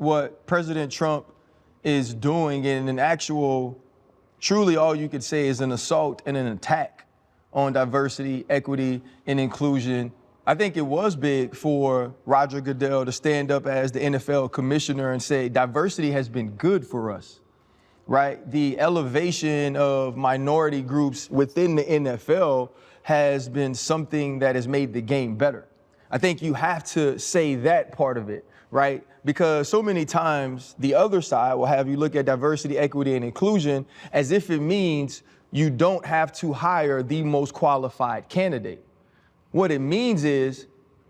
what President Trump is doing in an actual, truly all you could say is an assault and an attack on diversity, equity, and inclusion. I think it was big for Roger Goodell to stand up as the NFL commissioner and say diversity has been good for us, right? The elevation of minority groups within the NFL has been something that has made the game better. I think you have to say that part of it, right? Because so many times the other side will have you look at diversity, equity, and inclusion as if it means you don't have to hire the most qualified candidate. What it means is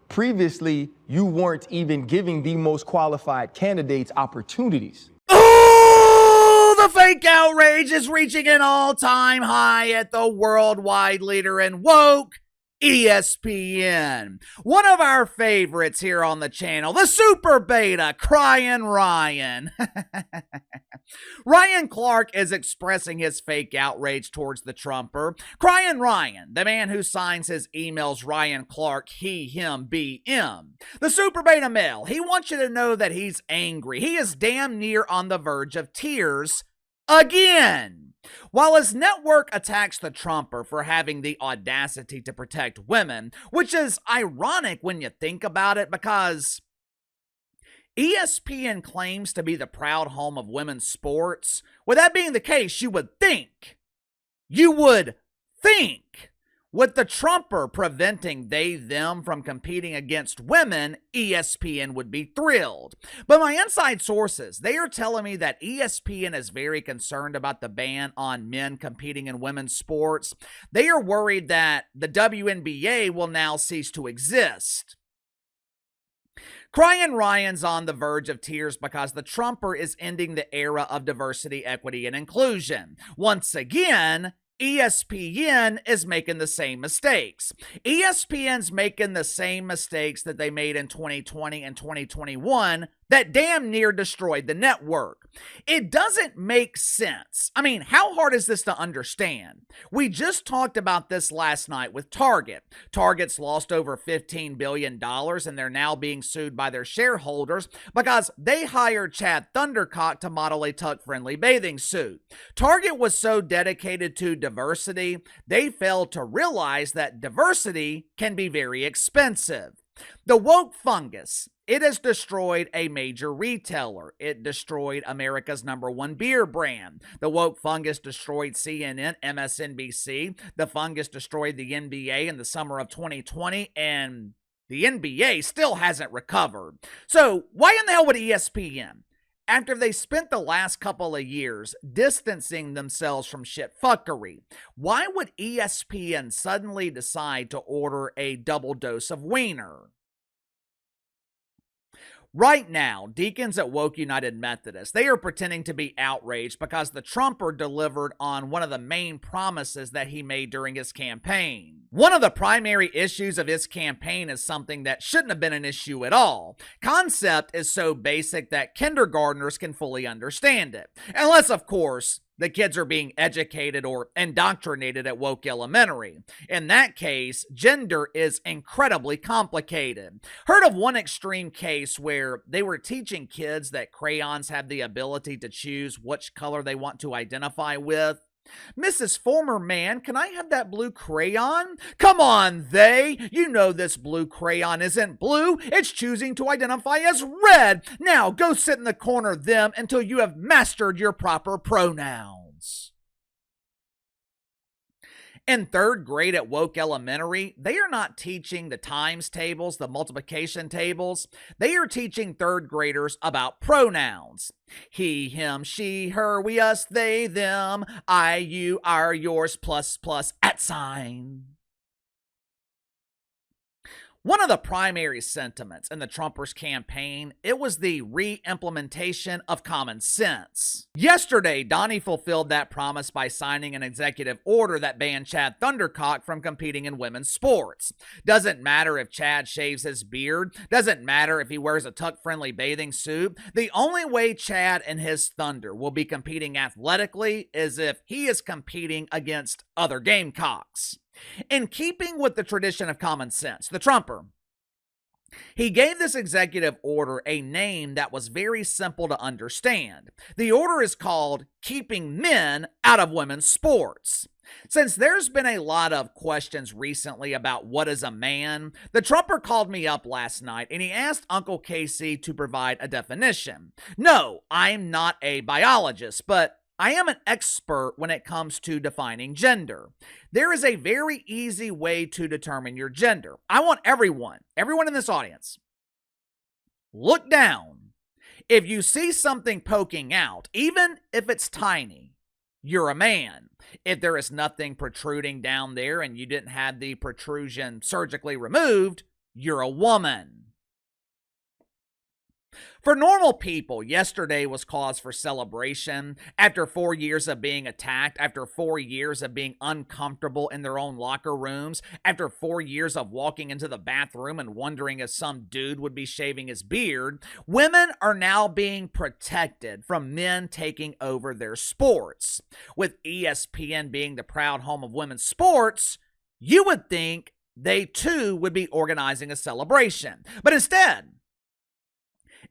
previously you weren't even giving the most qualified candidates opportunities. Oh, the fake outrage is reaching an all-time high at the worldwide leader in woke, ESPN. One of our favorites here on the channel, the super beta, Crying Ryan. Ryan Clark is expressing his fake outrage towards the Trumper. Crying Ryan, the man who signs his emails Ryan Clark, he, him, BM. The super beta male, he wants you to know that he's angry. He is damn near on the verge of tears again. While his network attacks the Trumper for having the audacity to protect women, which is ironic when you think about it because ESPN claims to be the proud home of women's sports. With that being the case, you would think, with the Trumper preventing them from competing against women, ESPN would be thrilled. But my inside sources, they are telling me that ESPN is very concerned about the ban on men competing in women's sports. They are worried that the WNBA will now cease to exist. Crying Ryan's on the verge of tears because the Trumper is ending the era of diversity, equity, and inclusion. Once again, ESPN is making the same mistakes. ESPN's making the same mistakes that they made in 2020 and 2021 that damn near destroyed the network. It doesn't make sense. I mean, how hard is this to understand? We just talked about this last night with Target. Target's lost over $15 billion and they're now being sued by their shareholders because they hired Chad Thundercock to model a tuck-friendly bathing suit. Target was so dedicated to diversity, they failed to realize that diversity can be very expensive. The woke fungus, it has destroyed a major retailer. It destroyed America's #1 beer brand. The woke fungus destroyed CNN, MSNBC. The fungus destroyed the NBA in the summer of 2020, and the NBA still hasn't recovered. So why in the hell would ESPN, after they spent the last couple of years distancing themselves from shitfuckery, why would ESPN suddenly decide to order a double dose of wiener? Right now, deacons at Woke United Methodist, they are pretending to be outraged because the Trumper delivered on one of the main promises that he made during his campaign. One of the primary issues of his campaign is something that shouldn't have been an issue at all. Concept is so basic that kindergartners can fully understand it. Unless, of course, the kids are being educated or indoctrinated at Woke Elementary. In that case, gender is incredibly complicated. Heard of one extreme case where they were teaching kids that crayons have the ability to choose which color they want to identify with? Mrs. Former Man, can I have that blue crayon? Come on, you know this blue crayon isn't blue. It's choosing to identify as red. Now go sit in the corner, them, until you have mastered your proper pronouns. In third grade at Woke Elementary, they are not teaching the times tables, the multiplication tables. They are teaching third graders about pronouns. He, him, she, her, we, us, they, them, I, you, our, yours, plus, @. One of the primary sentiments in the Trumpers' campaign, it was the re-implementation of common sense. Yesterday, Donnie fulfilled that promise by signing an executive order that banned Chad Thundercock from competing in women's sports. Doesn't matter if Chad shaves his beard, doesn't matter if he wears a tuck-friendly bathing suit. The only way Chad and his Thunder will be competing athletically is if he is competing against other Gamecocks. In keeping with the tradition of common sense, the Trumper, He gave this executive order a name that was very simple to understand. The order is called Keeping Men Out of Women's Sports. Since there's been a lot of questions recently about what is a man, the Trumper called me up last night and he asked Uncle Casey to provide a definition. No, I'm not a biologist, but I am an expert when it comes to defining gender. There is a very easy way to determine your gender. I want everyone in this audience, look down. If you see something poking out, even if it's tiny, you're a man. If there is nothing protruding down there and you didn't have the protrusion surgically removed, you're a woman. For normal people, yesterday was cause for celebration. After 4 years of being attacked, after 4 years of being uncomfortable in their own locker rooms, after 4 years of walking into the bathroom and wondering if some dude would be shaving his beard, women are now being protected from men taking over their sports. With ESPN being the proud home of women's sports, you would think they too would be organizing a celebration. But instead,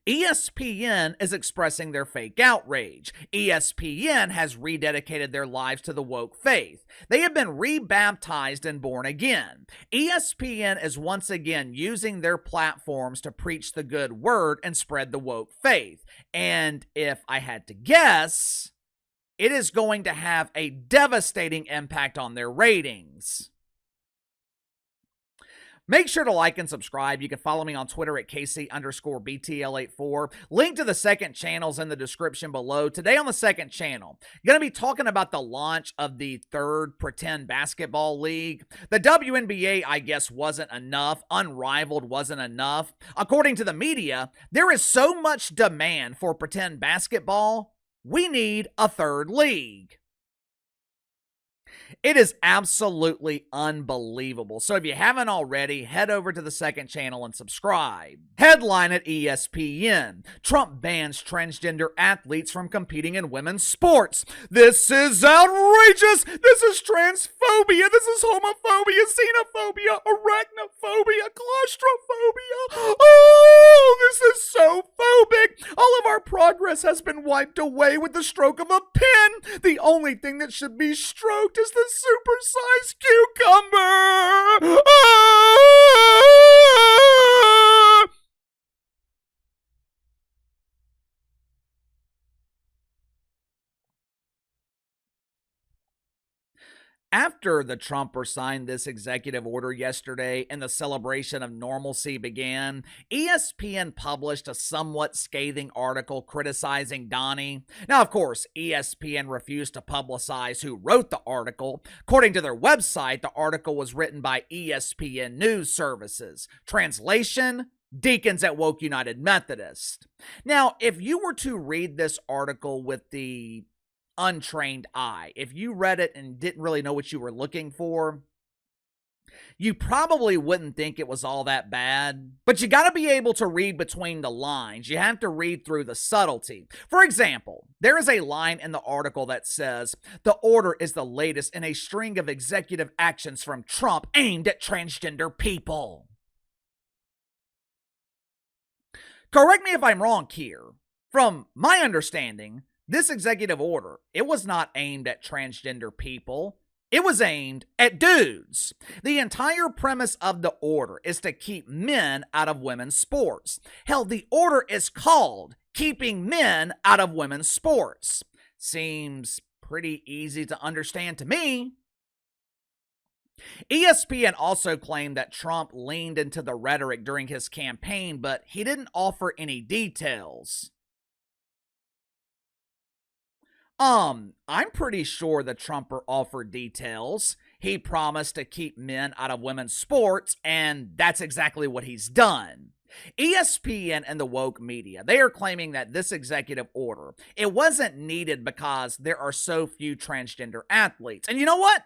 ESPN is expressing their fake outrage. ESPN has rededicated their lives to the woke faith. They have been rebaptized and born again. ESPN is once again using their platforms to preach the good word and spread the woke faith. And if I had to guess, it is going to have a devastating impact on their ratings. Make sure to like and subscribe. You can follow me on Twitter at KC_BTL84. Link to the second channel's in the description below. Today on the second channel, going to be talking about the launch of the third pretend basketball league. The WNBA, I guess, wasn't enough. Unrivaled wasn't enough. According to the media, there is so much demand for pretend basketball, we need a third league. It is absolutely unbelievable. So if you haven't already, head over to the second channel and subscribe. Headline at ESPN: Trump bans transgender athletes from competing in women's sports. This is outrageous. This is transphobia. This is homophobia, xenophobia, arachnophobia, claustrophobia. Oh, this is so phobic. All of our progress has been wiped away with the stroke of a pen. The only thing that should be stroked is the supersized cucumber. After the Trumper signed this executive order yesterday and the celebration of normalcy began, ESPN published a somewhat scathing article criticizing Donnie. Now, of course, ESPN refused to publicize who wrote the article. According to their website, the article was written by ESPN News Services. Translation: Deacons at Woke United Methodist. Now, if you were to read this article with the untrained eye, if you read it and didn't really know what you were looking for, you probably wouldn't think it was all that bad. But you got to be able to read between the lines. You have to read through the subtlety. For example, there is a line in the article that says, "The order is the latest in a string of executive actions from Trump aimed at transgender people." Correct me if I'm wrong here. From my understanding, this executive order, it was not aimed at transgender people. It was aimed at dudes. The entire premise of the order is to keep men out of women's sports. Hell, the order is called Keeping Men Out of Women's Sports. Seems pretty easy to understand to me. ESPN also claimed that Trump leaned into the rhetoric during his campaign, but he didn't offer any details. I'm pretty sure the Trumper offered details. He promised to keep men out of women's sports, and that's exactly what he's done. ESPN and the woke media, they are claiming that this executive order, it wasn't needed because there are so few transgender athletes. And you know what?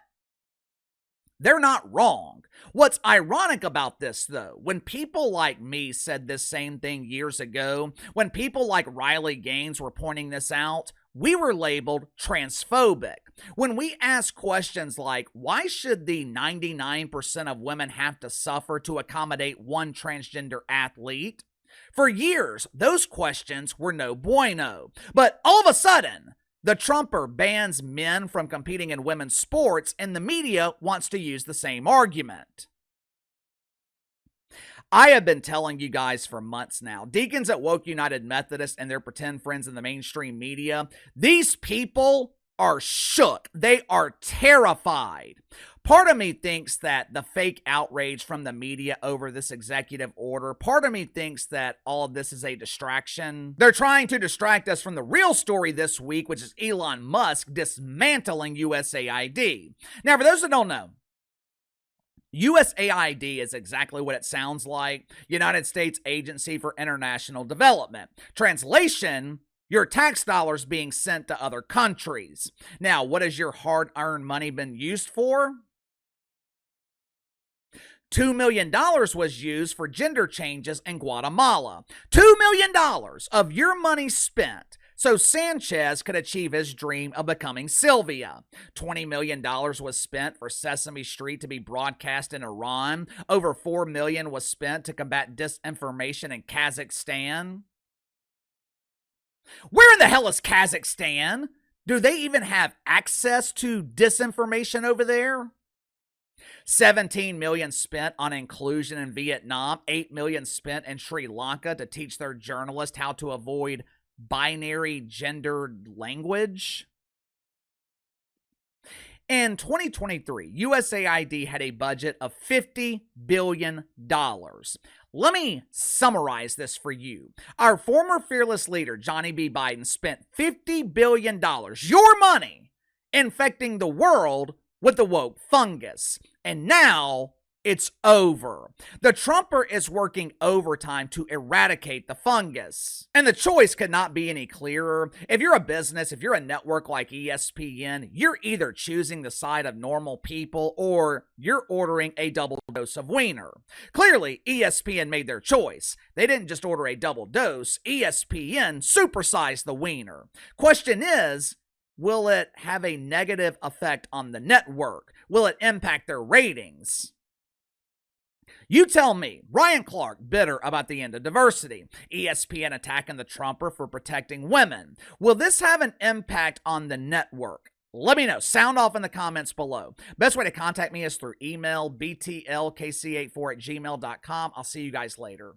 They're not wrong. What's ironic about this, though, when people like me said this same thing years ago, when people like Riley Gaines were pointing this out, we were labeled transphobic. When we ask questions like, why should the 99% of women have to suffer to accommodate one transgender athlete? For years, those questions were no bueno. But all of a sudden, the Trumper bans men from competing in women's sports, and the media wants to use the same argument. I have been telling you guys for months now, deacons at Woke United Methodist and their pretend friends in the mainstream media, these people are shook. They are terrified. Part of me thinks that the fake outrage from the media over this executive order, part of me thinks that all of this is a distraction. They're trying to distract us from the real story this week, which is Elon Musk dismantling USAID. Now, for those that don't know, USAID is exactly what it sounds like, United States Agency for International Development. Translation, your tax dollars being sent to other countries. Now, what has your hard-earned money been used for? $2 million was used for gender changes in Guatemala. $2 million of your money spent so Sanchez could achieve his dream of becoming Sylvia. $20 million was spent for Sesame Street to be broadcast in Iran. Over $4 million was spent to combat disinformation in Kazakhstan. Where in the hell is Kazakhstan? Do they even have access to disinformation over there? $17 million spent on inclusion in Vietnam. $8 million spent in Sri Lanka to teach their journalists how to avoid binary gendered language. In 2023, USAID had a budget of $50 billion. Let me summarize this for you. Our former fearless leader, Johnny B. Biden, spent $50 billion, your money, infecting the world with the woke fungus. And now it's over. The Trumper is working overtime to eradicate the fungus. And the choice could not be any clearer. If you're a business, if you're a network like ESPN, you're either choosing the side of normal people or you're ordering a double dose of wiener. Clearly, ESPN made their choice. They didn't just order a double dose. ESPN supersized the wiener. Question is, will it have a negative effect on the network? Will it impact their ratings? You tell me. Ryan Clark, bitter about the end of diversity. ESPN attacking the Trumper for protecting women. Will this have an impact on the network? Let me know. Sound off in the comments below. Best way to contact me is through email, btlkc84@gmail.com. I'll see you guys later.